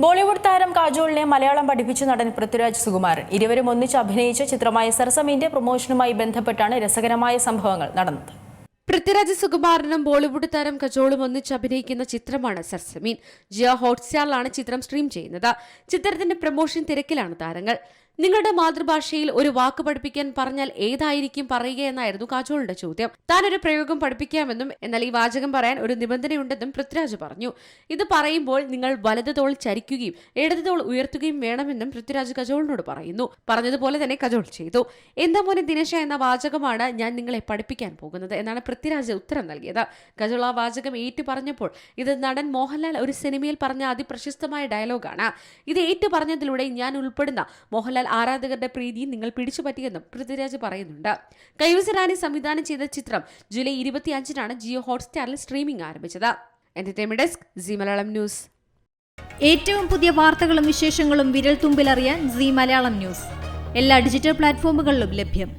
ബോളിവുഡ് താരം കാജോളിനെ മലയാളം പഠിപ്പിച്ച നടൻ പൃഥ്വിരാജ് സുകുമാരൻ. ഇരുവരും ഒന്നിച്ച് അഭിനയിച്ച ചിത്രമായ സർസമീന്റെ പ്രൊമോഷനുമായി ബന്ധപ്പെട്ടാണ് രസകരമായ സംഭവങ്ങൾ നടന്നത്. പൃഥ്വിരാജ് സുകുമാരനും ബോളിവുഡ് താരം കജോളും ഒന്നിച്ച് അഭിനയിക്കുന്ന ചിത്രമാണ് സർസമീൻ. ജിയോ ഹോട്ട്സ്റ്റാറിലാണ് ചിത്രം സ്ട്രീം ചെയ്യുന്നത്. ചിത്രത്തിന്റെ പ്രൊമോഷൻ തിരക്കിലാണ് താരങ്ങൾ. നിങ്ങളുടെ മാതൃഭാഷയിൽ ഒരു വാക്ക് പഠിപ്പിക്കാൻ പറഞ്ഞാൽ ഏതായിരിക്കും പറയുകയെന്നായിരുന്നു കാജോളിന്റെ ചോദ്യം. താൻ ഒരു പ്രയോഗം പഠിപ്പിക്കാമെന്നും എന്നാൽ ഈ വാചകം പറയാൻ ഒരു നിബന്ധനയുണ്ടെന്നും പൃഥ്വിരാജ് പറഞ്ഞു. ഇത് പറയുമ്പോൾ നിങ്ങൾ വലത് തോൾ ചരിക്കുകയും ഇടത് തോൾ ഉയർത്തുകയും വേണമെന്നും പൃഥ്വിരാജ് കജോളിനോട് പറയുന്നു. പറഞ്ഞതുപോലെ തന്നെ കജോൾ ചെയ്തു. എന്താ മോനെ ദിനേശ എന്ന വാചകമാണ് ഞാൻ നിങ്ങളെ പഠിപ്പിക്കാൻ പോകുന്നത് എന്നാണ് പൃഥ്വിരാജ് ഉത്തരം നൽകിയത്. കജോൾ ആ വാചകം ഏറ്റു പറഞ്ഞപ്പോൾ ഇത് നടൻ മോഹൻലാൽ ഒരു സിനിമയിൽ പറഞ്ഞ അതിപ്രശസ്തമായ ഡയലോഗാണ്. ഇത് ഏറ്റു പറഞ്ഞതിലൂടെ ഞാൻ ഉൾപ്പെടുന്ന മോഹൻലാൽ ആരാധകരുടെ പ്രീതി നിങ്ങൾ പിടിച്ചുപറ്റിയെന്നും പൃഥ്വിരാജ് പറയുന്നുണ്ട്. കൈവസ് റാണി സംവിധാനം ചെയ്ത ചിത്രം ജൂലൈ 25-നാണ് ജിയോ ഹോട്ട്സ്റ്റാറിൽ സ്ട്രീമിംഗ് ആരംഭിച്ചത്. Entertainment desk, C Malayalam news. ഏറ്റവും പുതിയ വാർത്തകളും വിശേഷങ്ങളും വിരൽ തുമ്പിലറിയാൻ സി മലയാളം ന്യൂസ് എല്ലാ ഡിജിറ്റൽ പ്ലാറ്റ്ഫോമുകളിലും ലഭ്യം.